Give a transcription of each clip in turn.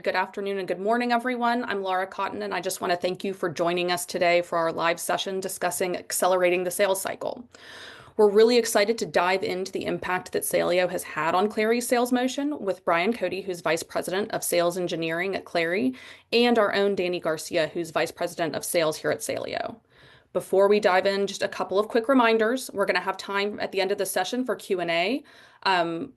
good afternoon, and good morning, everyone. I'm Laura Cotton, and I just want to thank you for joining us today for our live session discussing accelerating the sales cycle. We're really excited to dive into the impact that Saleo has had on Clari's sales motion with Brian Cody, who's Vice President of Sales Engineering at Clari, and our own Danny Garcia, who's Vice President of Sales here at Saleo. Before we dive in, just a couple of quick reminders. We're going to have time at the end of the session for Q&A.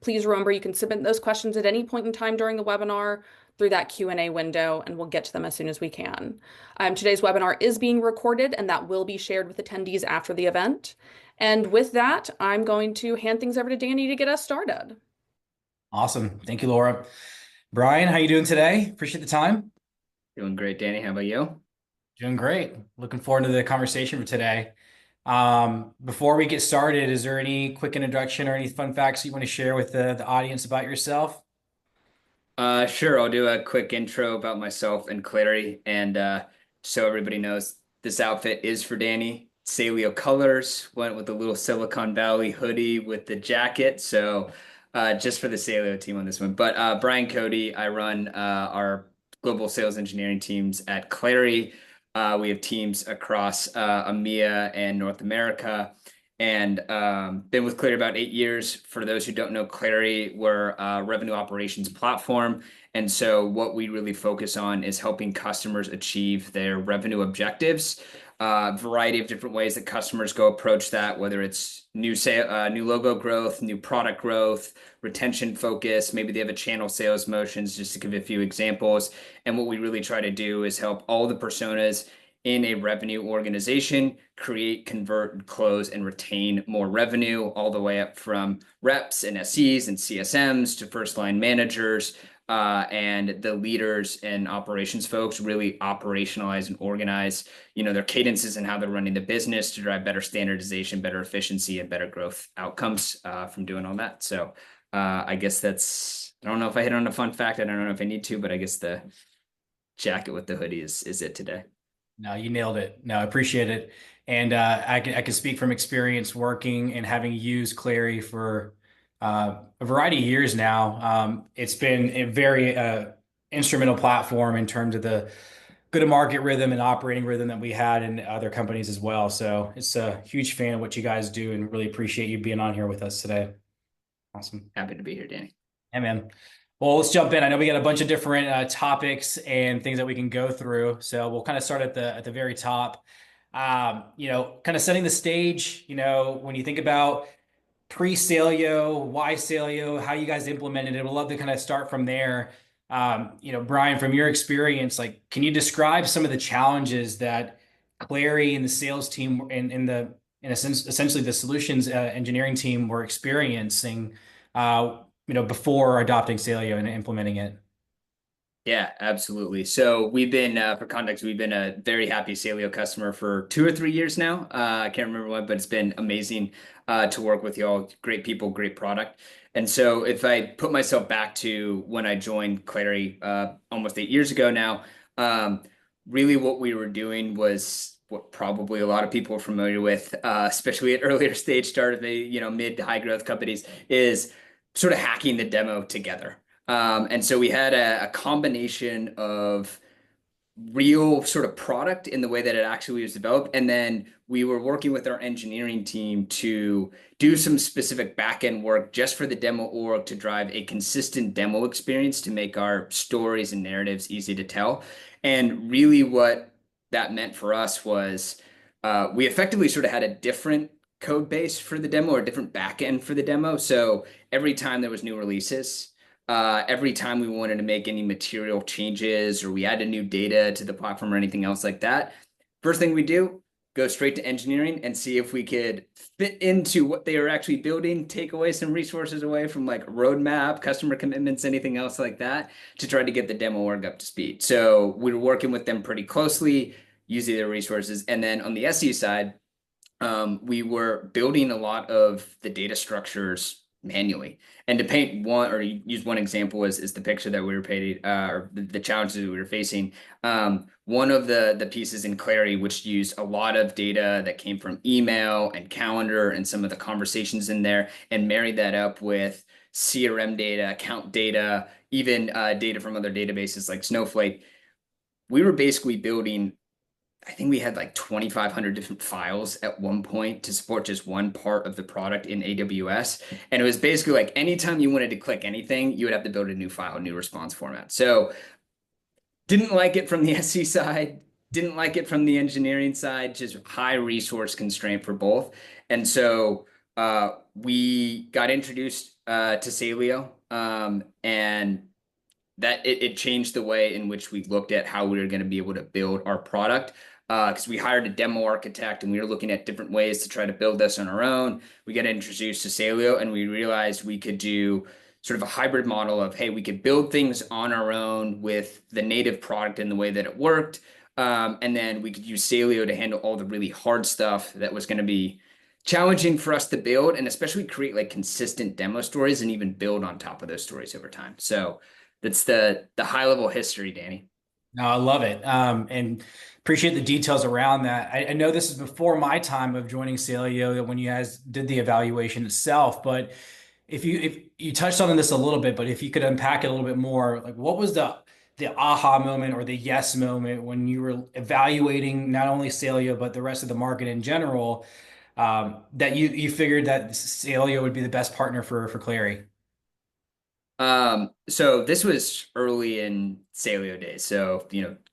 Please remember you can submit those questions at any point in time during the webinar through that Q&A window, and we'll get to them as soon as we can. Today's webinar is being recorded, and that will be shared with attendees after the event. And with that, I'm going to hand things over to Danny to get us started. Awesome. Thank you, Laura. Brian, how you doing today? Appreciate the time. Doing great, Danny. How about you? Doing great. Looking forward to the conversation for today. Before we get started, is there any quick introduction or any fun facts you want to share with the audience about yourself? Sure. I'll do a quick intro about myself and Clari. And so everybody knows, this outfit is for Danny. Saleo colors, went with the little Silicon Valley hoodie with the jacket. So just for the Saleo team on this one. But Brian Cody, I run our global sales engineering teams at Clari. We have teams across EMEA and North America, and been with Clari about 8 years. For those who don't know Clari, we're a revenue operations platform. And so what we really focus on is helping customers achieve their revenue objectives. Variety of different ways that customers go approach that, whether it's new logo growth, new product growth, retention focus, maybe they have a channel sales motions, just to give a few examples. And what we really try to do is help all the personas in a revenue organization create, convert, close, and retain more revenue, all the way up from reps and SEs and CSMs to first line managers. And the leaders and operations folks really operationalize and organize, their cadences and how they're running the business to drive better standardization, better efficiency, and better growth outcomes from doing all that. So I guess I don't know if I hit on a fun fact. I don't know if I need to, but I guess the jacket with the hoodie is it today. No, you nailed it. No, I appreciate it. And I can speak from experience working and having used Clari for a variety of years now. It's been a very instrumental platform in terms of the go-to-market rhythm and operating rhythm that we had in other companies as well. So it's a huge fan of what you guys do and really appreciate you being on here with us today. Awesome. Happy to be here, Danny. Hey, man. Well, let's jump in. I know we got a bunch of different topics and things that we can go through. So we'll kind of start at the very top. Kind of setting the stage, when you think about pre-Saleo, why Saleo, how you guys implemented it. We'd love to kind of start from there. Brian, from your experience, can you describe some of the challenges that Clari and the sales team and essentially the solutions engineering team were experiencing, before adopting Saleo and implementing it? Yeah, absolutely. So we've been, for context, we've been a very happy Saleo customer for 2 or 3 years now. I can't remember when, but it's been amazing to work with y'all. Great people, great product. And so if I put myself back to when I joined Clari almost 8 years ago now, really what we were doing was what probably a lot of people are familiar with, especially at earlier stage start of mid to high growth companies, is sort of hacking the demo together. And so we had a combination of real sort of product in the way that it actually was developed. And then we were working with our engineering team to do some specific backend work just for the demo org to drive a consistent demo experience to make our stories and narratives easy to tell. And really what that meant for us was we effectively sort of had a different code base for the demo or a different backend for the demo. So every time there was new releases, every time we wanted to make any material changes or we added new data to the platform or anything else like that, first thing we do, go straight to engineering and see if we could fit into what they were actually building, take away some resources away from roadmap, customer commitments, anything else like that, to try to get the demo org up to speed. So we were working with them pretty closely, using their resources. And then on the SE side, we were building a lot of the data structures manually. And to paint one or use one example is the picture that we were painting, or the challenges we were facing. One of the pieces in Clari, which used a lot of data that came from email and calendar and some of the conversations in there, and married that up with CRM data, account data, even data from other databases like Snowflake. We were basically building, I think we had like 2,500 different files at one point to support just one part of the product in AWS. And it was basically like anytime you wanted to click anything, you would have to build a new file, new response format. So didn't like it from the SC side, didn't like it from the engineering side, just high resource constraint for both. And so we got introduced to Saleo, and that it changed the way in which we looked at how we were going to be able to build our product. Because we hired a demo architect and we were looking at different ways to try to build this on our own. We got introduced to Saleo and we realized we could do sort of a hybrid model of, hey, we could build things on our own with the native product in the way that it worked. And then we could use Saleo to handle all the really hard stuff that was going to be challenging for us to build, and especially create like consistent demo stories and even build on top of those stories over time. So that's the high level history, Danny. No, I love it. And appreciate the details around that. I know this is before my time of joining Saleo when you guys did the evaluation itself, but if you touched on this a little bit, but if you could unpack it a little bit more, like what was the aha moment or the yes moment when you were evaluating not only Saleo but the rest of the market in general, that you figured that Saleo would be the best partner for Clari? So this was early in Saleo days. So,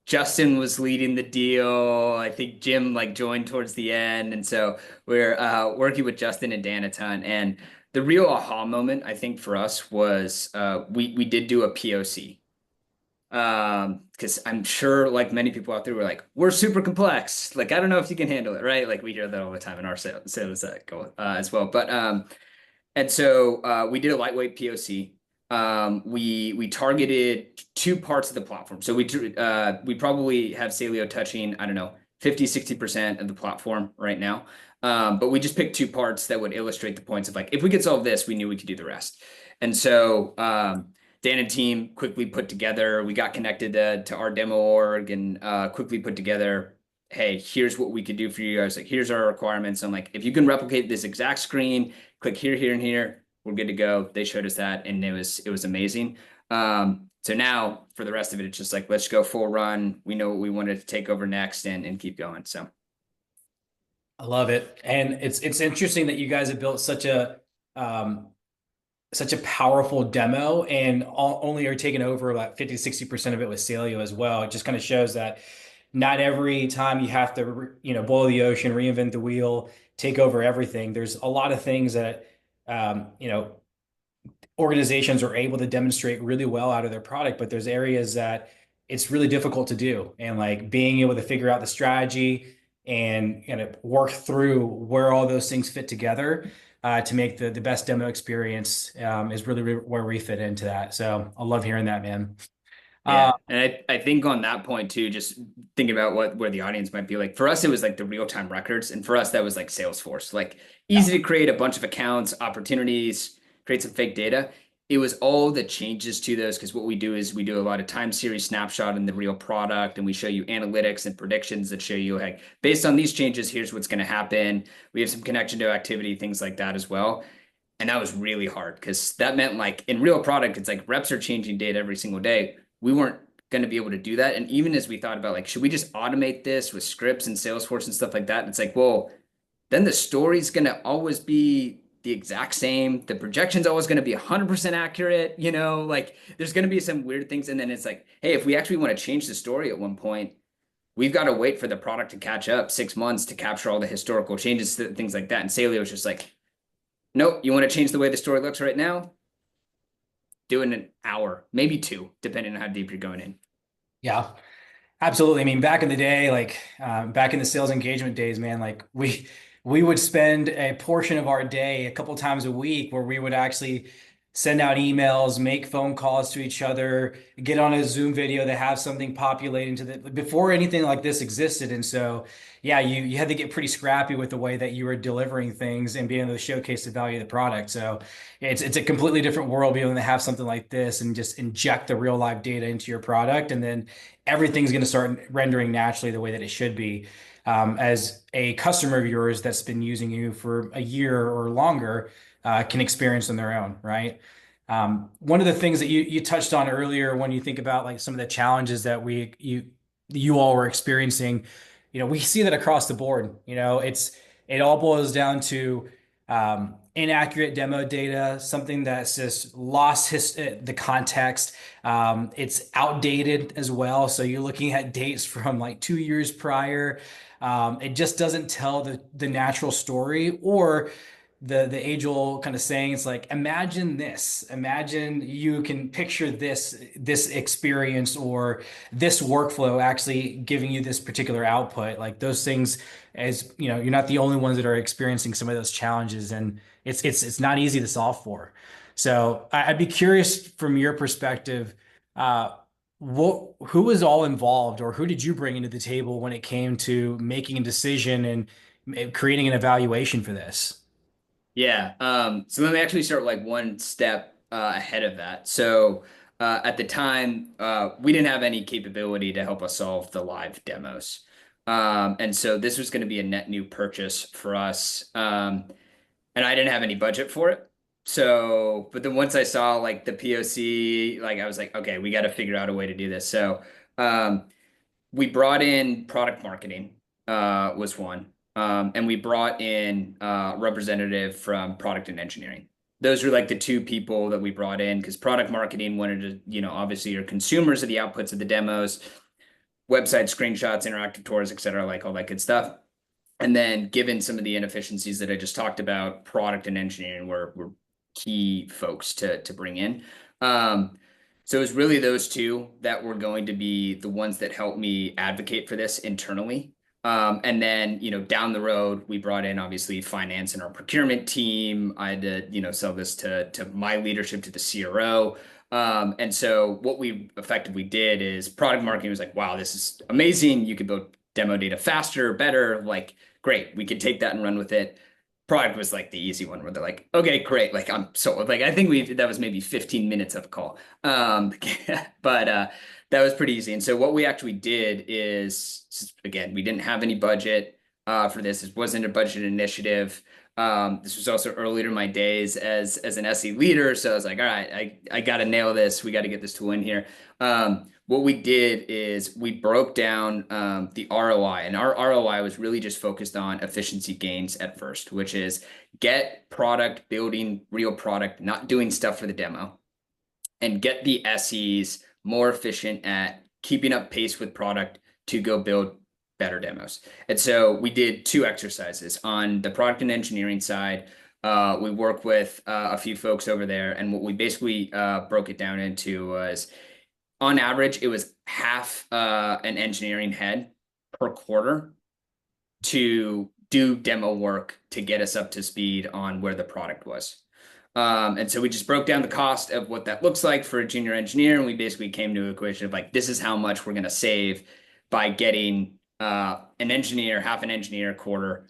Justin was leading the deal. I think Jim like joined towards the end. And so we're working with Justin and Dan a ton. And the real aha moment, I think, for us was we did do a POC. Because I'm sure like many people out there were like, we're super complex. Like, I don't know if you can handle it, right? Like we hear that all the time in our sales cycle as well. But and so we did a lightweight POC. We targeted two parts of the platform. So we probably have Saleo touching, I don't know, 50-60% of the platform right now. But we just picked two parts that would illustrate the points of like, if we could solve this, we knew we could do the rest. And so Dan and team quickly put together, we got connected to our demo org and quickly put together, hey, here's what we could do for you guys. Like, here's our requirements. I'm like, if you can replicate this exact screen, click here, here, and here, we're good to go. They showed us that, and it was amazing. So now for the rest of it, it's just like, let's go full run. We know what we wanted to take over next and keep going. So I love it. And it's interesting that you guys have built such a powerful demo and only are taking over about 50-60% of it with Saleo as well. It just kind of shows that not every time you have to, boil the ocean, reinvent the wheel, take over everything. There's a lot of things that, organizations are able to demonstrate really well out of their product, but there's areas that it's really difficult to do. And like being able to figure out the strategy and work through where all those things fit together to make the best demo experience is really where we fit into that. So I love hearing that, man. yeah, and I think on that point too, just thinking about where the audience might be like. For us, it was like the real-time records, and for us, that was like Salesforce. Like easy to create a bunch of accounts, opportunities, create some fake data. It was all the changes to those, because what we do is we do a lot of time series snapshot in the real product, and we show you analytics and predictions that show you, like, based on these changes, here's what's going to happen. We have some connection to activity, things like that as well. And that was really hard because that meant like in real product, it's like reps are changing data every single day. We weren't going to be able to do that. And even as we thought about like, should we just automate this with scripts and Salesforce and stuff like that? It's like, well, then the story's going to always be the exact same. The projection's always going to be 100% accurate. Like there's going to be some weird things. And then it's like, hey, if we actually want to change the story at one point, we've got to wait for the product to catch up 6 months to capture all the historical changes, things like that. And Saleo is just like, nope, you want to change the way the story looks right now? Do it in an hour, maybe two, depending on how deep you're going in. Yeah, absolutely. I mean, back in the day, like back in the sales engagement days, man, like we would spend a portion of our day a couple times a week where we would actually send out emails, make phone calls to each other, get on a Zoom video to have something populate into the before anything like this existed. And so, yeah, you had to get pretty scrappy with the way that you were delivering things and being able to showcase the value of the product. So it's a completely different world being able to have something like this and just inject the real live data into your product. And then everything's going to start rendering naturally the way that it should be. As a customer of yours that's been using you for a year or longer can experience on their own, right? One of the things that you touched on earlier, when you think about like some of the challenges that you all were experiencing, we see that across the board. It all boils down to inaccurate demo data, something that's just lost the context. It's outdated as well. So you're looking at dates from like 2 years prior. It just doesn't tell the natural story, or the age-old kind of saying. It's like, imagine you can picture this experience or this workflow actually giving you this particular output. Like those things, as you're not the only ones that are experiencing some of those challenges, and it's not easy to solve for. So I'd be curious from your perspective, who was all involved, or who did you bring into the table when it came to making a decision and creating an evaluation for this? Yeah. So let me actually start like one step ahead of that. So at the time, we didn't have any capability to help us solve the live demos. And so this was going to be a net new purchase for us. And I didn't have any budget for it. So, but then once I saw like the POC, like I was like, okay, we got to figure out a way to do this. So um, we brought in product marketing, was one. And we brought in representative from product and engineering. Those were like the two people that we brought in, because product marketing wanted to, obviously you're consumers of the outputs of the demos, website screenshots, interactive tours, et cetera, like all that good stuff. And then given some of the inefficiencies that I just talked about, product and engineering were key folks to bring in. So it was really those two that were going to be the ones that helped me advocate for this internally. And then, down the road, we brought in obviously finance and our procurement team. I had to, sell this to my leadership, to the CRO. And so what we effectively did is product marketing was like, wow, this is amazing. You could build demo data faster, better, like, great. We could take that and run with it. Product was like the easy one where they're like, okay, great. Like I'm so like, I think that was maybe 15 minutes of a call. But that was pretty easy. And so what we actually did is, again, we didn't have any budget for this. It wasn't a budget initiative. This was also earlier in my days as an SE leader. So I was like, all right, I got to nail this. We got to get this tool in here. What we did is we broke down the ROI, and our ROI was really just focused on efficiency gains at first, which is get product, building real product, not doing stuff for the demo, and get the SEs more efficient at keeping up pace with product to go build better demos. And so we did two exercises on the product and engineering side. We work with a few folks over there, and what we basically broke it down into was, on average, it was half an engineering head per quarter to do demo work to get us up to speed on where the product was. And so we just broke down the cost of what that looks like for a junior engineer. And we basically came to an equation of like, this is how much we're going to save by getting half an engineer a quarter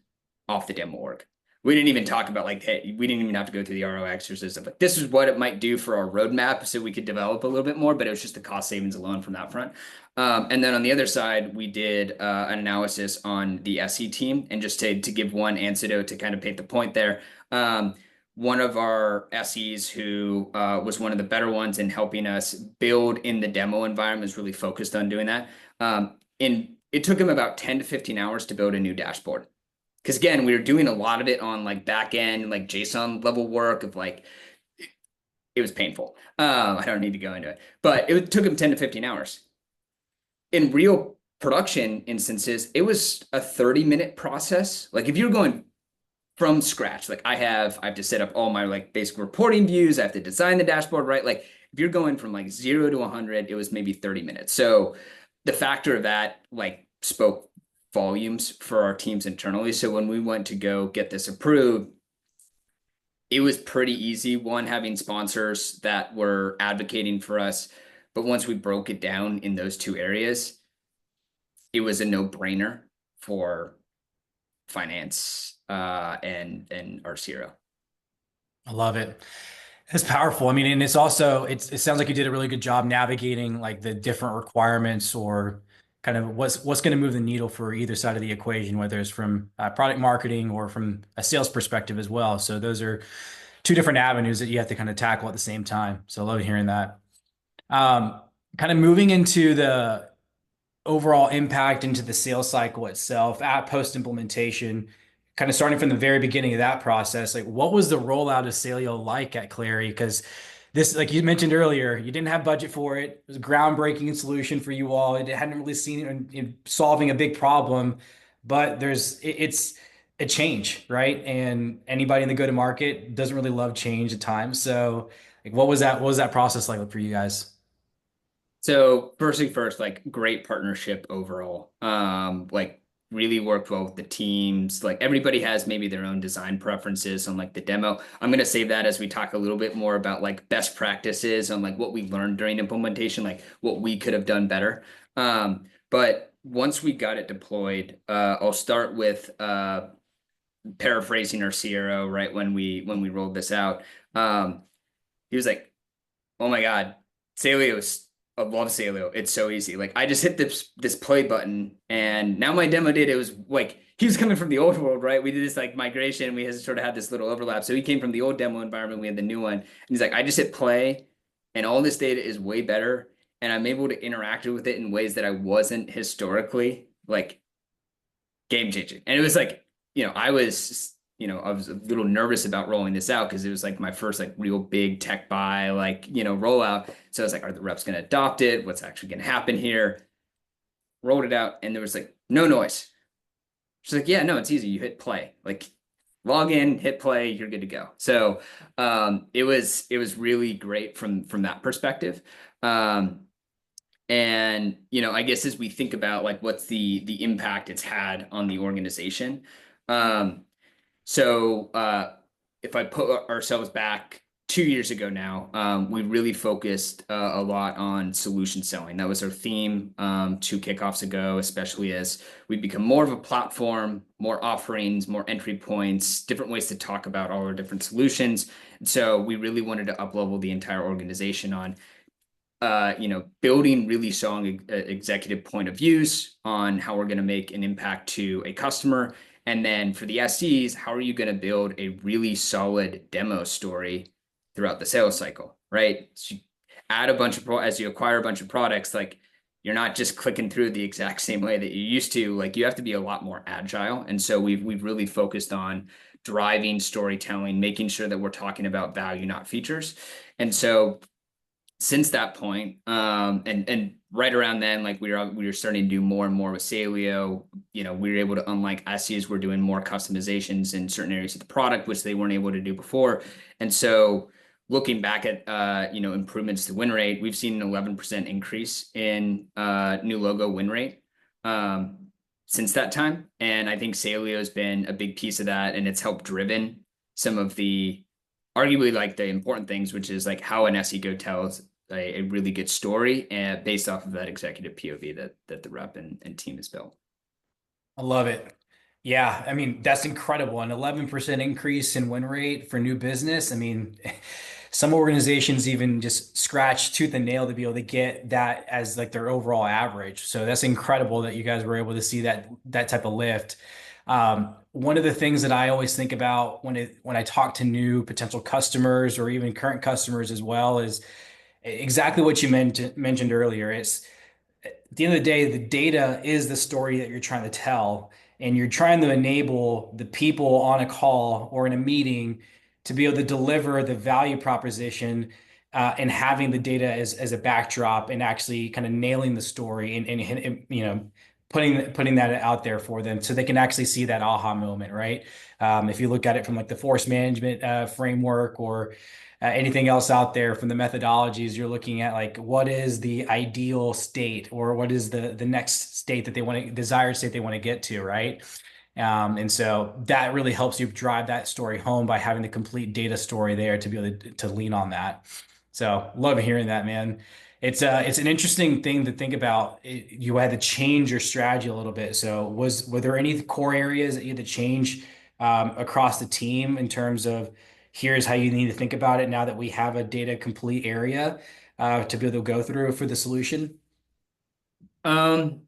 off the demo work. We didn't even talk about like, hey, we didn't even have to go through the ROI exercise of like, this is what it might do for our roadmap so we could develop a little bit more, but it was just the cost savings alone from that front. And then on the other side, we did an analysis on the SE team, and just to give one anecdote to kind of paint the point there. One of our SEs who was one of the better ones in helping us build in the demo environment, was really focused on doing that. It took him about 10 to 15 hours to build a new dashboard. Because again, we were doing a lot of it on like back end, like JSON level work of like, it was painful. I don't need to go into it, but it took him 10 to 15 hours. In real production instances, it was a 30-minute process. Like if you're going from scratch, like I have to set up all my like basic reporting views. I have to design the dashboard, right? Like if you're going from like 0 to 100, it was maybe 30 minutes. So the factor of that like spoke volumes for our teams internally. So when we went to go get this approved, it was pretty easy. One, having sponsors that were advocating for us. But once we broke it down in those two areas, it was a no-brainer for finance and our CRO. I love it. It's powerful. I mean, and it's also, it sounds like you did a really good job navigating like the different requirements, or kind of what's going to move the needle for either side of the equation, whether it's from product marketing or from a sales perspective as well. So those are two different avenues that you have to kind of tackle at the same time. So I love hearing that. Um, Kind of moving into the overall impact into the sales cycle itself at post implementation, kind of starting from the very beginning of that process. Like, what was the rollout of Saleo like at Clari? Because this, like you mentioned earlier, you didn't have budget for it. It was a groundbreaking solution for you all. It hadn't really seen it in solving a big problem, but it's a change, right? And anybody in the go-to-market doesn't really love change at times. So, like, what was that process like for you guys? So first thing first, like great partnership overall. Like really worked well with the teams. Like everybody has maybe their own design preferences on like the demo. I'm gonna save that as we talk a little bit more about like best practices on like what we learned during implementation, like what we could have done better. But once we got it deployed, I'll start with paraphrasing our CRO right when we rolled this out. He was like, "Oh my God, Saleo I love Saleo. It's so easy. Like I just hit this play button, and now my demo did. It was like he was coming from the old world, right? We did this like migration. We had sort of had this little overlap. So he came from the old demo environment. We had the new one, and he's like, I just hit play, and all this data is way better, and I'm able to interact with it in ways that I wasn't historically. Like game changing. And it was like, I was a little nervous about rolling this out because it was like my first like real big tech buy, like, rollout. So I was like, are the reps going to adopt it? What's actually going to happen here? Rolled it out and there was like no noise. She's like, yeah, no, it's easy. You hit play, like log in, hit play, you're good to go. So it was really great from that perspective. And I guess as we think about like what's the impact it's had on the organization. Um, so if I put ourselves back 2 years ago now, we really focused a lot on solution selling. That was our theme two kickoffs ago, especially as we become more of a platform, more offerings, more entry points, different ways to talk about all our different solutions. And so we really wanted to uplevel the entire organization on building really strong executive point of views on how we're going to make an impact to a customer. And then for the SEs, how are you going to build a really solid demo story throughout the sales cycle, right? So you add a bunch of as you acquire a bunch of products, like you're not just clicking through the exact same way that you used to. Like you have to be a lot more agile. And so we've really focused on driving storytelling, making sure that we're talking about value, not features. And so since that point, and right around then, like we were starting to do more and more with Saleo. We were able to, unlike SEs, we're doing more customizations in certain areas of the product, which they weren't able to do before. And so looking back at improvements to win rate, we've seen an 11% increase in new logo win rate since that time. And I think Saleo has been a big piece of that, and it's helped driven some of the arguably like the important things, which is like how an SEO tells a really good story and based off of that executive POV that the rep and team has built. I love it. Yeah, I mean, that's incredible. An 11% increase in win rate for new business. I mean, some organizations even just scratch tooth and nail to be able to get that as like their overall average. So that's incredible that you guys were able to see that type of lift. One of the things that I always think about when I talk to new potential customers or even current customers as well is exactly what you mentioned earlier. It's at the end of the day, the data is the story that you're trying to tell, and you're trying to enable the people on a call or in a meeting to be able to deliver the value proposition, and having the data as a backdrop and actually kind of nailing the story and putting that out there for them so they can actually see that aha moment, right? If you look at it from like the force management framework or anything else out there from the methodologies, you're looking at like what is the ideal state or what is the next state that they want to desired state they want to get to, right? And so that really helps you drive that story home by having the complete data story there to be able to lean on that. So love hearing that, man. It's an interesting thing to think about. You had to change your strategy a little bit. So were there any core areas that you had to change across the team in terms of here's how you need to think about it now that we have a data complete area to be able to go through for the solution? Um,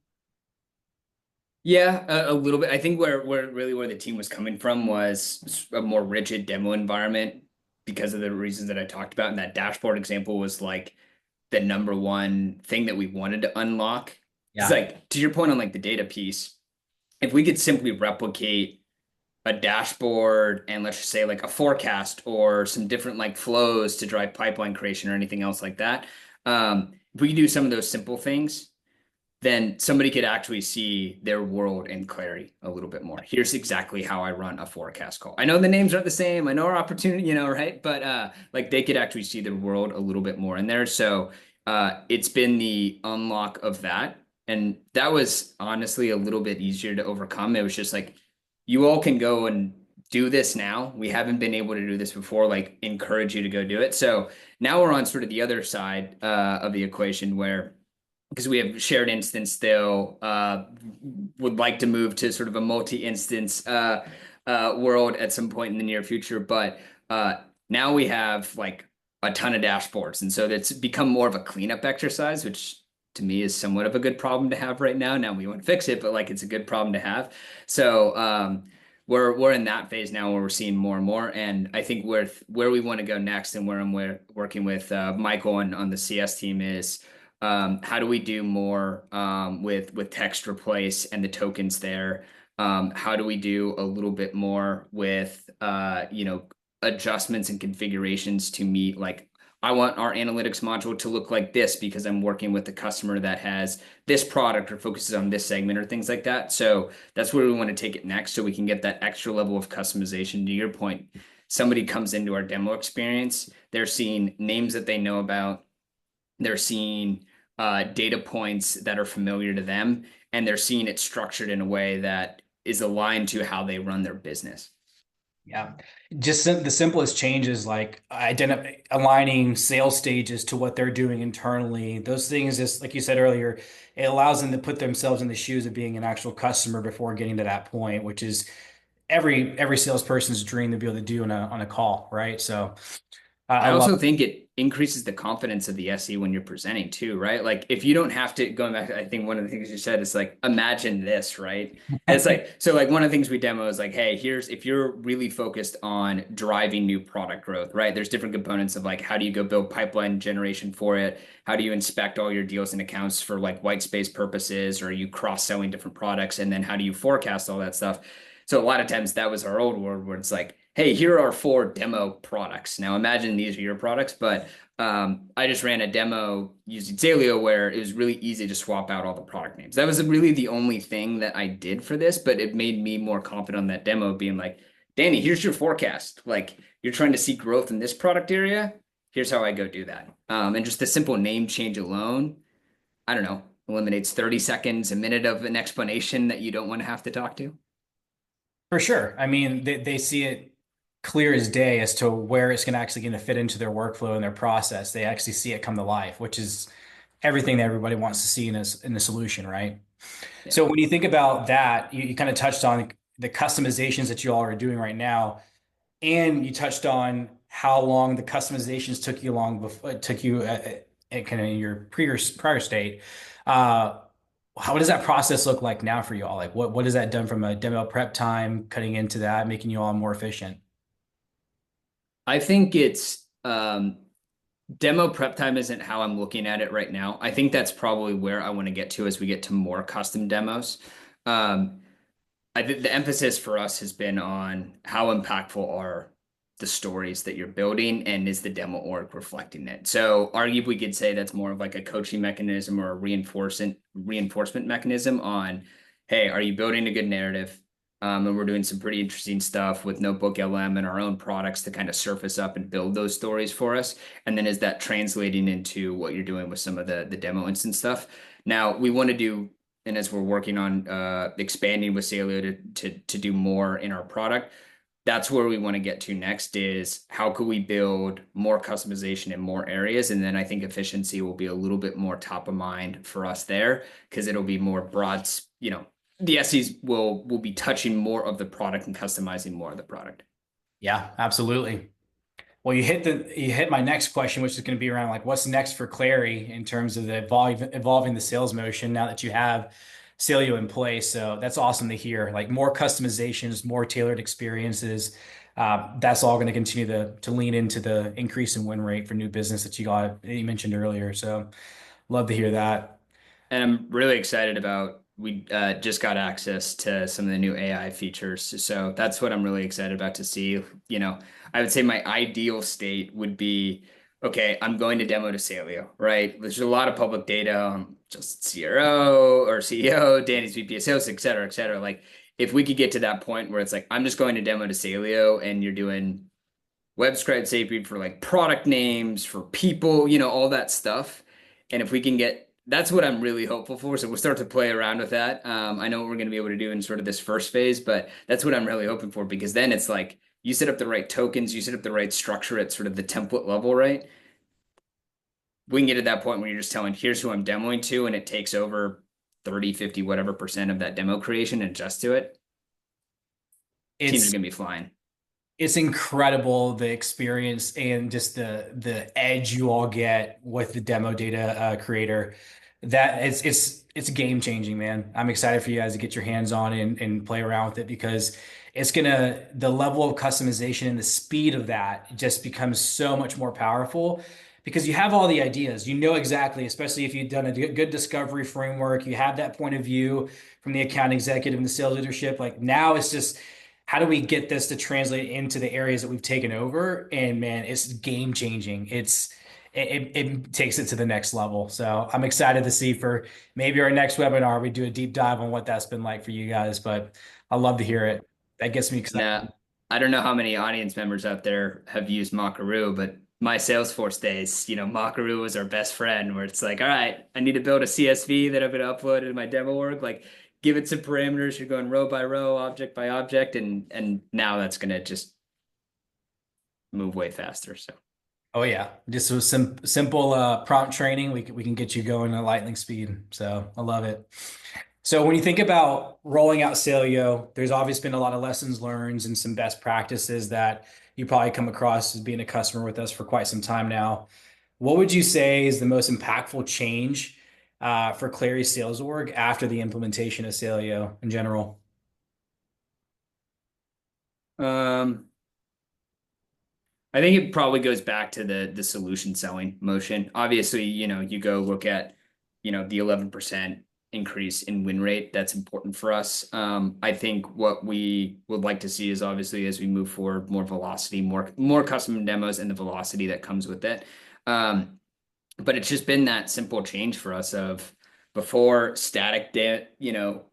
yeah, a little bit. I think where the team was coming from was a more rigid demo environment because of the reasons that I talked about. And that dashboard example was like the number one thing that we wanted to unlock. It's Yeah. like, to your point on like the data piece, if we could simply replicate a dashboard and let's just say like a forecast or some different like flows to drive pipeline creation or anything else like that. If we could do some of those simple things, then somebody could actually see their world in Clari a little bit more. Here's exactly how I run a forecast call. I know the names aren't the same. I know our opportunity, right? But like they could actually see their world a little bit more in there. So it's been the unlock of that. And that was honestly a little bit easier to overcome. It was just like, you all can go and do this now. We haven't been able to do this before, like encourage you to go do it. So now we're on sort of the other side of the equation where, because we have shared instance still, would like to move to sort of a multi-instance world at some point in the near future. But now we have like a ton of dashboards. And so it's become more of a cleanup exercise, which to me is somewhat of a good problem to have right now. Now we want to fix it, but like it's a good problem to have. So we're in that phase now where we're seeing more and more. And I think where we want to go next and where I'm working with Michael on the CS team is how do we do more with text replace and the tokens there? How do we do a little bit more with adjustments and configurations to meet like I want our analytics module to look like this because I'm working with a customer that has this product or focuses on this segment or things like that. So that's where we want to take it next so we can get that extra level of customization. To your point, somebody comes into our demo experience, they're seeing names that they know about, they're seeing data points that are familiar to them, and they're seeing it structured in a way that is aligned to how they run their business. Yeah. Just the simplest changes like aligning sales stages to what they're doing internally. Those things, just like you said earlier, it allows them to put themselves in the shoes of being an actual customer before getting to that point, which is every salesperson's dream to be able to do on a call, right? So I I love also think it increases the confidence of the SE when you're presenting too, right? Like if you don't have to, going back, I think one of the things you said is like, imagine this, right? And it's like, so like one of the things we demo is like, hey, if you're really focused on driving new product growth, right? There's different components of like, how do you go build pipeline generation for it? How do you inspect all your deals and accounts for like white space purposes? Or are you cross-selling different products? And then how do you forecast all that stuff? So a lot of times that was our old world where it's like, hey, here are 4 demo products. Now imagine these are your products, but I just ran a demo using Saleo where it was really easy to swap out all the product names. That was really the only thing that I did for this, but it made me more confident on that demo being like, Danny, here's your forecast. Like you're trying to see growth in this product area. Here's how I go do that. And just the simple name change alone, I don't know, eliminates 30 seconds, a minute of an explanation that you don't want to have to talk to. for sure. I mean, they see it clear as day as to where it's actually going to fit into their workflow and their process. They actually see it come to life, which is everything that everybody wants to see in a solution, right? Yeah. So when you think about that, you kind of touched on the customizations that you all are doing right now, and you touched on how long the customizations took you at kind of in your prior state. What does that process look like now for you all? Like what has that done from a demo prep time, cutting into that, making you all more efficient? I think it's demo prep time isn't how I'm looking at it right now. I think that's probably where I want to get to as we get to more custom demos. I think the emphasis for us has been on how impactful are the stories that you're building and is the demo org reflecting it. So arguably we could say that's more of like a coaching mechanism or a reinforcement mechanism on, hey, are you building a good narrative? And we're doing some pretty interesting stuff with Notebook LM and our own products to kind of surface up and build those stories for us. And then is that translating into what you're doing with some of the demo instance stuff? Now we want to do, and as we're working on expanding with Saleo to do more in our product, that's where we want to get to next is how could we build more customization in more areas? And then I think efficiency will be a little bit more top of mind for us there because it'll be more broad, the SEs will be touching more of the product and customizing more of the product. Yeah, absolutely. Well, you hit my next question, which is going to be around like what's next for Clari in terms of the evolving the sales motion now that you have Saleo in place. So that's awesome to hear. Like more customizations, more tailored experiences. That's all going to continue to lean into the increase in win rate for new business that you mentioned earlier. So love to hear that. And I'm really excited about we just got access to some of the new AI features. So that's what I'm really excited about to see. You know, I would say my ideal state would be, okay, I'm going to demo to Saleo, right? There's a lot of public data on just CRO or CEO, Danny's VP of sales, et cetera, et cetera. Like if we could get to that point where it's like, I'm just going to demo to Saleo and you're doing web script safety for like product names, for people, you know, all that stuff. And if we can get, that's what I'm really hopeful for. So we'll start to play around with that. I know what we're going to be able to do in sort of this first phase, but that's what I'm really hoping for because then it's like you set up the right tokens, you set up the right structure at sort of the template level, right? We can get to that point where you're just telling, here's who I'm demoing to, and it takes over 30, 50, whatever percent of that demo creation and adjust to it. Teams are It's going to be flying. it's incredible, the experience and just the edge you all get with the demo data creator. That it's game changing, man. I'm excited for you guys to get your hands on and play around with it because it's gonna the level of customization and the speed of that just becomes so much more powerful because you have all the ideas. You know exactly, especially if you've done a good discovery framework, you have that point of view from the account executive and the sales leadership. Like now it's just how do we get this to translate into the areas that we've taken over? And man, it's game changing. It takes it to the next level. So I'm excited to see for maybe our next webinar, we do a deep dive on what that's been like for you guys, but I love to hear it. That gets me excited. Now, I don't know how many audience members out there have used Mockaroo, but my Salesforce days, you know, Mockaroo was our best friend where it's like, all right, I need to build a CSV that I'm going to upload into my demo work. Like give it some parameters. You're going row by row, object by object. And now that's going to just move way faster. So, Oh yeah, just with some simple prompt training, we can get you going at lightning speed. So I love it. So when you think about rolling out Saleo, there's obviously been a lot of lessons learned and some best practices that you probably come across as being a customer with us for quite some time now. What would you say is the most impactful change for Clary Sales Org after the implementation of Saleo in general? um, I think it probably goes back to the solution selling motion. Obviously, you know, you go look at, you know, the 11% increase in win rate. That's important for us. I think what we would like to see is obviously as we move forward, more velocity, more custom demos and the velocity that comes with it. But it's just been that simple change for us of before static data, you know,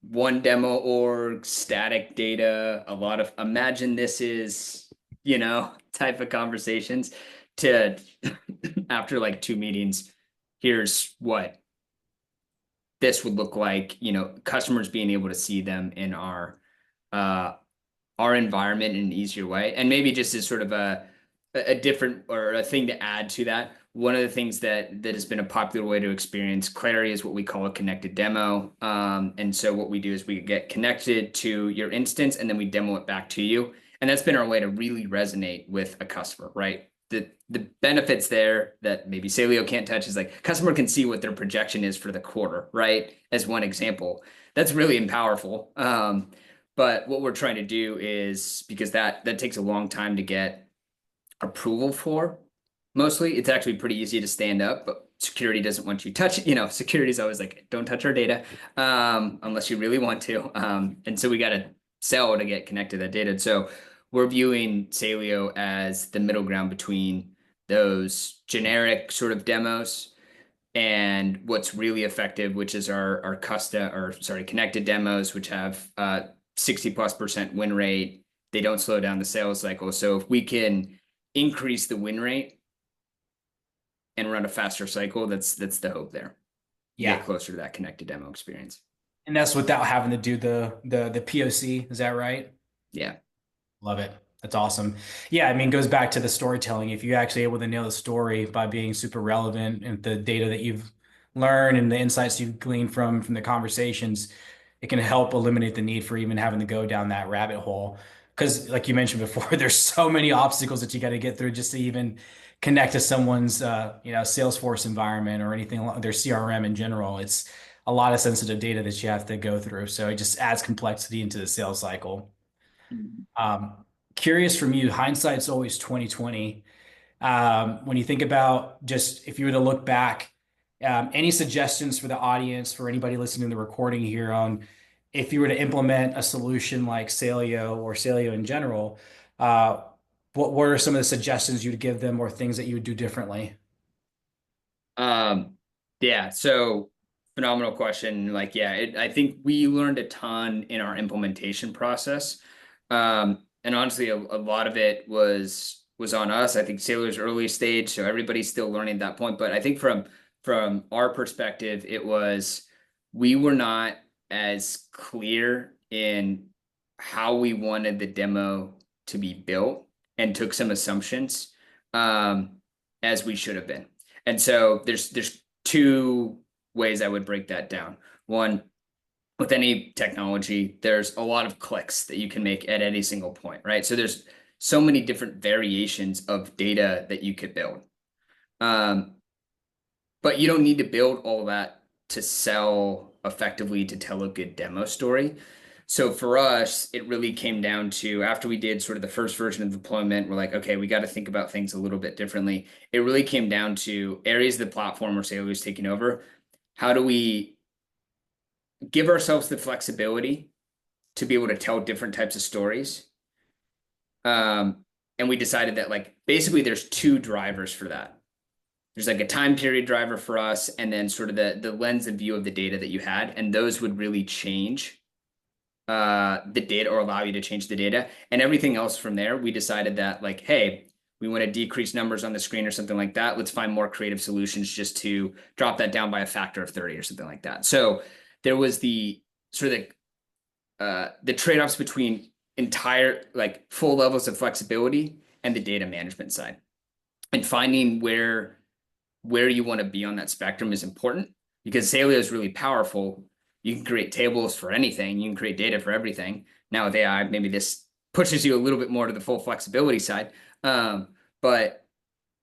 one demo org, static data, a lot of imagine this is, you know, type of conversations to after like 2 meetings, here's what this would look like, you know, customers being able to see them in uh our environment in an easier way. And maybe just as sort of a different or a thing to add to that. One of the things that has been a popular way to experience Clari is what we call a connected demo. And so what we do is we get connected to your instance and then we demo it back to you. And that's been our way to really resonate with a customer, right? The benefits there that maybe Saleo can't touch is like customer can see what their projection is for the quarter, right? As one example. That's really powerful. But what we're trying to do is because that takes a long time to get approval for. Mostly, it's actually pretty easy to stand up, but security doesn't want you touch. You know, security is always like, don't touch our data unless you really want to. And so we got to sell to get connected to that data. So we're viewing Saleo as the middle ground between those generic sort of demos and what's really effective, which is our connected demos, which have 60+% win rate. They don't slow down the sales cycle. So if we can increase the win rate and run a faster cycle, that's the hope there. Yeah. Get closer to that connected demo experience. And that's without having to do the POC. Is that right? Yeah. Love it. That's awesome. Yeah, I mean, it goes back to the storytelling. If you're actually able to nail the story by being super relevant and the data that you've learned and the insights you've gleaned from the conversations, it can help eliminate the need for even having to go down that rabbit hole. Because, like you mentioned before, there's so many obstacles that you got to get through just to even connect to someone's, Salesforce environment or anything, their CRM in general. It's a lot of sensitive data that you have to go through. So it just adds complexity into the sales cycle. curious from you, hindsight's always 2020. When you think about just if you were to look back, any suggestions for the audience, for anybody listening to the recording here on if you were to implement a solution like Saleo or Saleo in general, uh, what were some of the suggestions you'd give them or things that you would do differently? Yeah, so phenomenal question. Like, yeah, I think we learned a ton in our implementation process. And honestly, a lot of it was on us. I think Sailor's early stage, so everybody's still learning at that point. But I think from our perspective, it was we were not as clear in how we wanted the demo to be built and took some assumptions as we should have been. And so there's two ways I would break that down. One, with any technology, there's a lot of clicks that you can make at any single point, right? So there's so many different variations of data that you could build. But you don't need to build all that to sell effectively to tell a good demo story. So for us, it really came down to after we did sort of the first version of deployment, we're like, okay, we got to think about things a little bit differently. It really came down to areas of the platform where Saleo is taking over. How do we give ourselves the flexibility to be able to tell different types of stories? And we decided that like basically there's two drivers for that. There's like a time period driver for us, and then sort of the lens of view of the data that you had, and those would really change the data or allow you to change the data. And everything else from there, we decided that like, hey, we want to decrease numbers on the screen or something like that. Let's find more creative solutions just to drop that down by a factor of 30 or something like that. So there was the sort of the trade-offs between entire like full levels of flexibility and the data management side, and finding where you want to be on that spectrum is important, because Saleo is really powerful. You can create tables for anything. You can create data for everything. Now with AI, maybe this pushes you a little bit more to the full flexibility side. But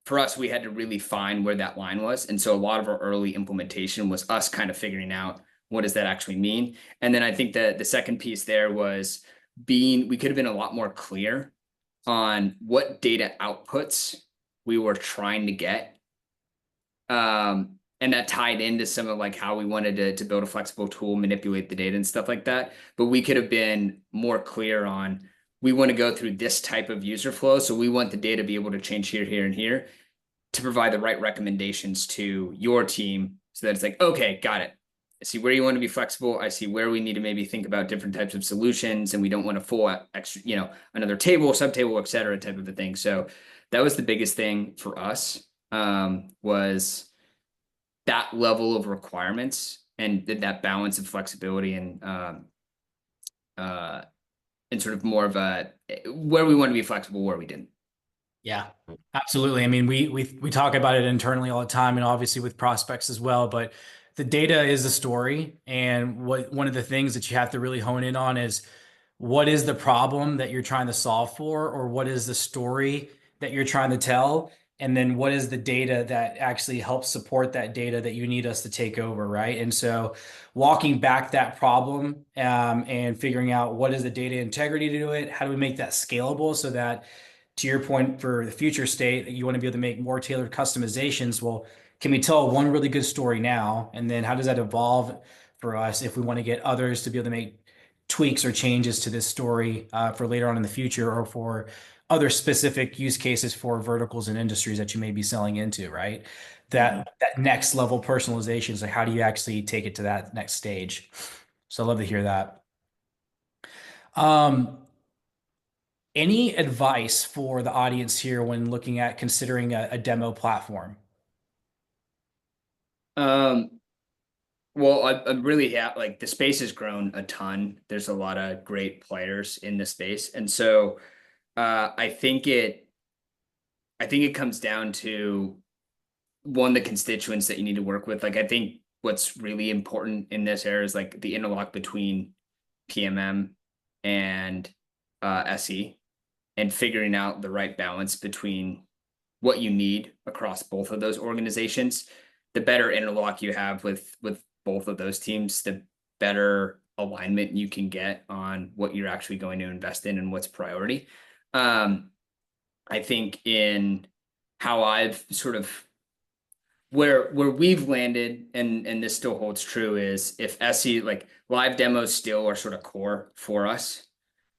for us, we had to really find where that line was. And so a lot of our early implementation was us kind of figuring out what does that actually mean. And then I think that the second piece there was we could have been a lot more clear on what data outputs we were trying to get. And that tied into some of like how we wanted to build a flexible tool, manipulate the data and stuff like that. But we could have been more clear on, we want to go through this type of user flow. So we want the data to be able to change here, here, and here to provide the right recommendations to your team so that it's like, okay, got it. I see where you want to be flexible. I see where we need to maybe think about different types of solutions, and we don't want a full extra, another table, subtable, et cetera, type of a thing. So that was the biggest thing for us, was that level of requirements and that balance of flexibility and sort of more of a where we want to be flexible, where we didn't. Yeah, absolutely. I mean, we talk about it internally all the time, and obviously with prospects as well. But the data is the story, and one of the things that you have to really hone in on is what is the problem that you're trying to solve for, or what is the story that you're trying to tell, and then what is the data that actually helps support that data that you need us to take over, right? And so, walking back that problem and figuring out what is the data integrity to do it, how do we make that scalable so that to your point for the future state, you want to be able to make more tailored customizations. Well, can we tell one really good story now? And then how does that evolve for us if we want to get others to be able to make tweaks or changes to this story for later on in the future, or for other specific use cases for verticals and industries that you may be selling into, right? That next level personalization is like, how do you actually take it to that next stage? So I love to hear that. Um, Any advice for the audience here when looking at considering a demo platform? Well, I'm really happy. Like the space has grown a ton. There's a lot of great players in the space, and so I think it comes down to one, the constituents that you need to work with. Like I think what's really important in this area is like the interlock between PMM and SE, and figuring out the right balance between what you need across both of those organizations. The better interlock you have with both of those teams, the better alignment you can get on what you're actually going to invest in and what's priority. I think in how I've sort of where we've landed, and this still holds true, is if SE like live demos still are sort of core for us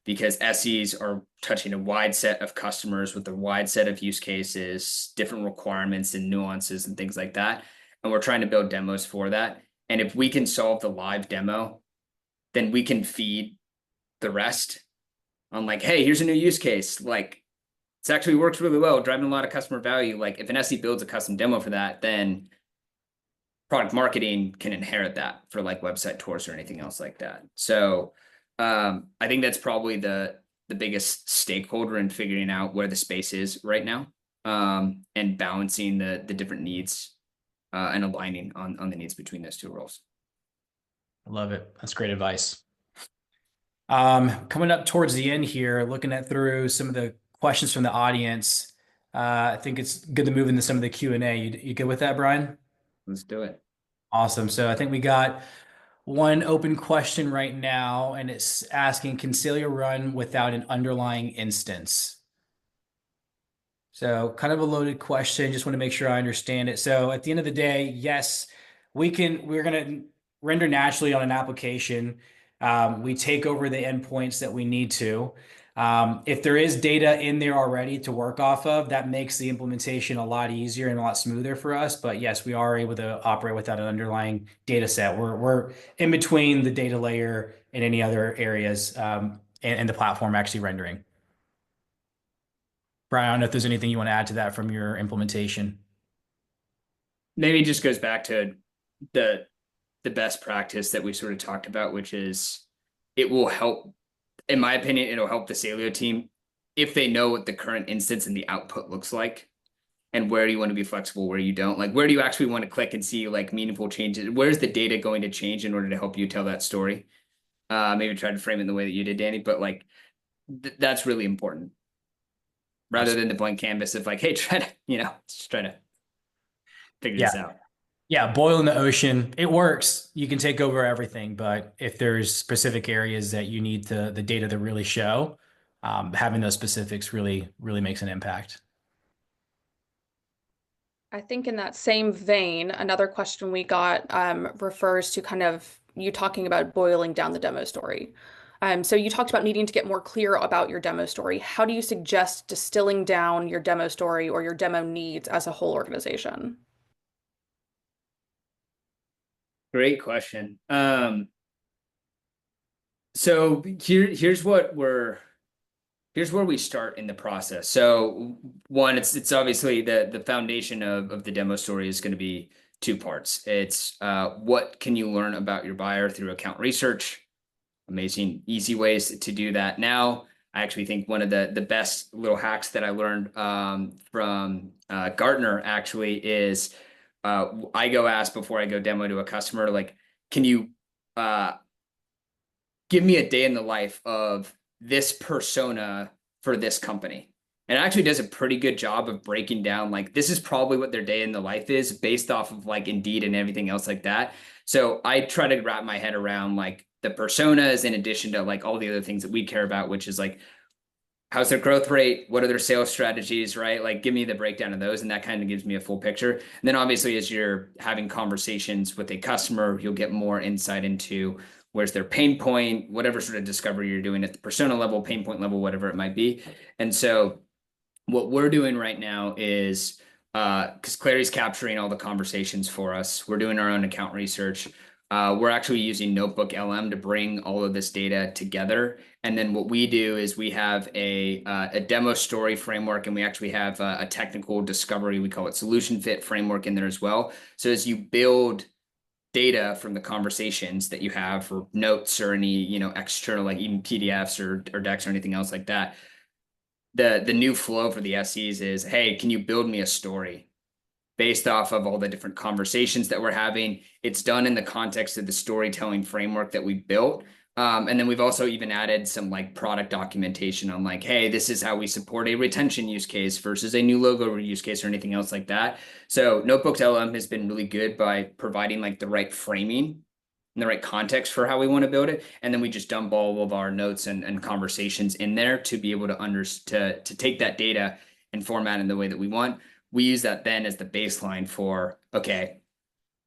because SEs are touching a wide set of customers with a wide set of use cases, different requirements and nuances and things like that. And we're trying to build demos for that. And if we can solve the live demo, then we can feed the rest on like, hey, here's a new use case. Like, it's actually works really well, driving a lot of customer value. Like, if an SE builds a custom demo for that, then product marketing can inherit that for like website tours or anything else like that. So I think that's probably the biggest stakeholder in figuring out where the space is right now, and balancing the different needs, and aligning on the needs between those two roles. I love it. That's great advice. Coming up towards the end here, looking at through some of the questions from the audience. I think it's good to move into some of the Q&A. You good with that, Brian? Let's do it. Awesome. So I think we got one open question right now, and it's asking, can Saleo run without an underlying instance? So kind of a loaded question. Just want to make sure I understand it. So at the end of the day, yes, we're going to render naturally on an application. We take over the endpoints that we need to. If there is data in there already to work off of, that makes the implementation a lot easier and a lot smoother for us. But yes, we are able to operate without an underlying data set. We're in between the data layer and any other areas, and the platform actually rendering. Brian, I don't know if there's anything you want to add to that from your implementation. Maybe it just goes back to the best practice that we sort of talked about, which is it will help, in my opinion, it'll help the Saleo team if they know what the current instance and the output looks like and where you want to be flexible, where you don't. Like, where do you actually want to click and see like meaningful changes? Where's the data going to change in order to help you tell that story? Maybe try to frame it in the way that you did, Danny, but like that's really important rather than the blank canvas of like, hey, try to, just try to figure this out. Yeah, boil in the ocean. It works. You can take over everything, but if there's specific areas that you need the data to really show, having those specifics really makes an impact. I think in that same vein, another question we got refers to kind of you talking about boiling down the demo story. So you talked about needing to get more clear about your demo story. How do you suggest distilling down your demo story or your demo needs as a whole organization? Great question. So here's where we start in the process. So one, it's obviously the foundation of the demo story is going to be two parts. It's what can you learn about your buyer through account research? Amazing, easy ways to do that. Now, I actually think one of the best little hacks that I learned from Gartner actually is I go ask before I go demo to a customer, like, can you give me a day in the life of this persona for this company? And it actually does a pretty good job of breaking down, like, this is probably what their day in the life is based off of like Indeed and everything else like that. So I try to wrap my head around like the personas in addition to like all the other things that we care about, which is like, how's their growth rate? What are their sales strategies, right? Like, give me the breakdown of those. And that kind of gives me a full picture. And then obviously, as you're having conversations with a customer, you'll get more insight into where's their pain point, whatever sort of discovery you're doing at the persona level, pain point level, whatever it might be. And so what we're doing right now is, because Clari's capturing all the conversations for us, we're doing our own account research. We're actually using Notebook LM to bring all of this data together. And then what we do is we have a demo story framework, and we actually have a technical discovery, we call it solution fit framework in there as well. So as you build data from the conversations that you have for notes or any, external, like even PDFs or decks or anything else like that, the new flow for the SEs is, hey, can you build me a story based off of all the different conversations that we're having? It's done in the context of the storytelling framework that we built. And then we've also even added some like product documentation on like, hey, this is how we support a retention use case versus a new logo use case or anything else like that. So Notebooks LM has been really good by providing like the right framing in the right context for how we want to build it. And then we just dump all of our notes and conversations in there to be able to take that data and format in the way that we want. We use that then as the baseline for, okay,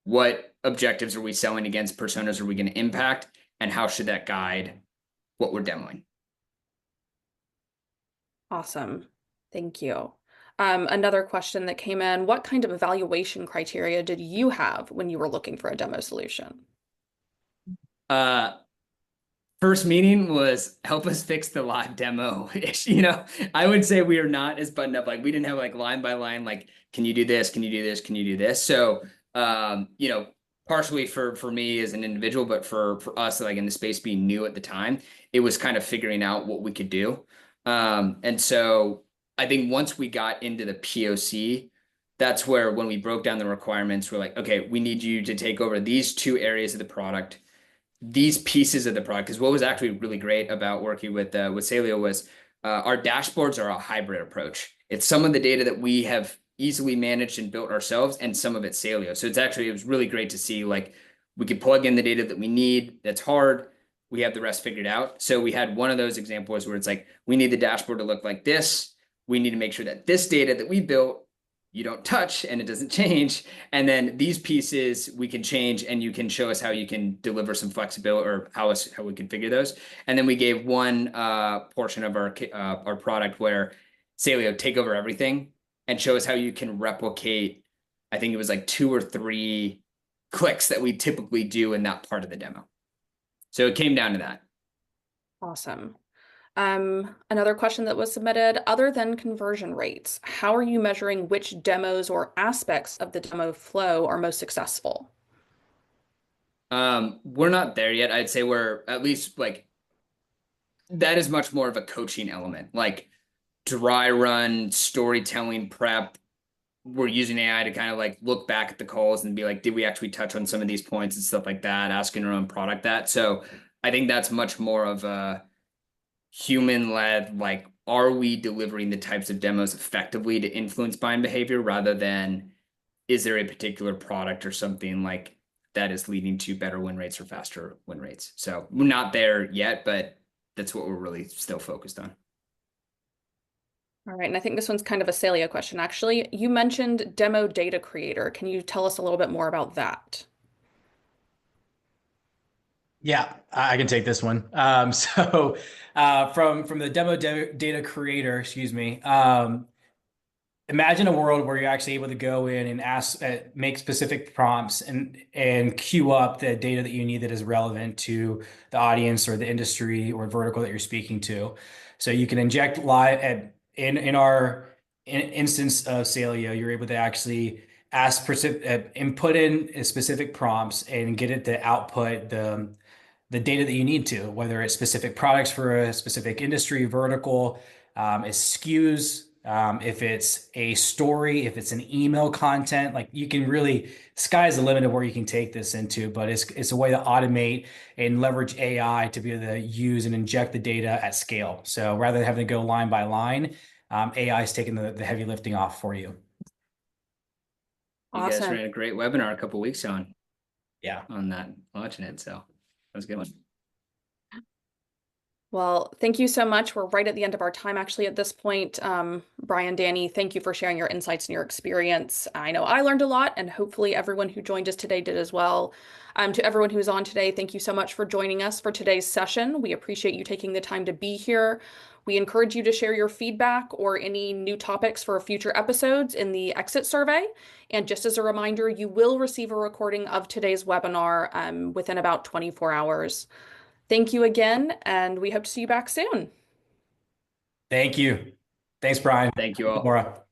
what objectives are we selling against, personas are we going to impact, and how should that guide what we're demoing? Awesome. Thank you. Another question that came in, what kind of evaluation criteria did you have when you were looking for a demo solution? First meeting was help us fix the live demo. You know, I would say we are not as buttoned up. Like we didn't have like line by line, like, can you do this? Can you do this? Can you do this? So, you know, partially for me as an individual, but for us, like in the space being new at the time, it was kind of figuring out what we could do. And so I think once we got into the POC, that's where when we broke down the requirements, we're like, okay, we need you to take over these two areas of the product, these pieces of the product. Because what was actually really great about working with Saleo was our dashboards are a hybrid approach. It's some of the data that we have easily managed and built ourselves, and some of it's Saleo. So it was really great to see like we could plug in the data that we need. That's hard. We have the rest figured out. So we had one of those examples where it's like, we need the dashboard to look like this. We need to make sure that this data that we built, you don't touch and it doesn't change. And then these pieces we can change, and you can show us how you can deliver some flexibility, or how we configure those. And then we gave one portion of our product where Saleo take over everything and show us how you can replicate, I think it was like 2 or 3 clicks that we typically do in that part of the demo. So it came down to that. Awesome. Another question that was submitted, other than conversion rates, how are you measuring which demos or aspects of the demo flow are most successful? We're not there yet. I'd say we're at least like, that is much more of a coaching element, like dry run, storytelling prep. We're using AI to kind of like look back at the calls and be like, did we actually touch on some of these points and stuff like that, asking our own product that. So I think that's much more of a human-led, like, are we delivering the types of demos effectively to influence buying behavior, rather than is there a particular product or something like that is leading to better win rates or faster win rates. So we're not there yet, but that's what we're really still focused on. All right, and I think this one's kind of a Saleo question, actually. You mentioned demo data creator. Can you tell us a little bit more about that? Yeah, I can take this one. So from the data creator, excuse me, imagine a world where you're actually able to go in and make specific prompts and queue up the data that you need that is relevant to the audience or the industry or vertical that you're speaking to. So you can inject live in our instance of Saleo, you're able to actually input in specific prompts and get it to output the data that you need to, whether it's specific products for a specific industry vertical, it's SKUs, if it's a story, if it's an email content, like you can really, sky's the limit of where you can take this into, but it's a way to automate and leverage AI to be able to use and inject the data at scale. So rather than having to go line by line, AI is taking the heavy lifting off for you. You guys Awesome. ran a great webinar a couple weeks on Yeah. that, launching it. So that was a good one. Well, thank you so much. We're right at the end of our time, actually, at this point. Brian, Danny, thank you for sharing your insights and your experience. I know I learned a lot, and hopefully everyone who joined us today did as well. To everyone who's on today, thank you so much for joining us for today's session. We appreciate you taking the time to be here. We encourage you to share your feedback or any new topics for future episodes in the exit survey. And just as a reminder, you will receive a recording of today's webinar within about 24 hours. Thank you again, and we hope to see you back soon. Thank you. Thanks, Brian. Thank you all. Laura.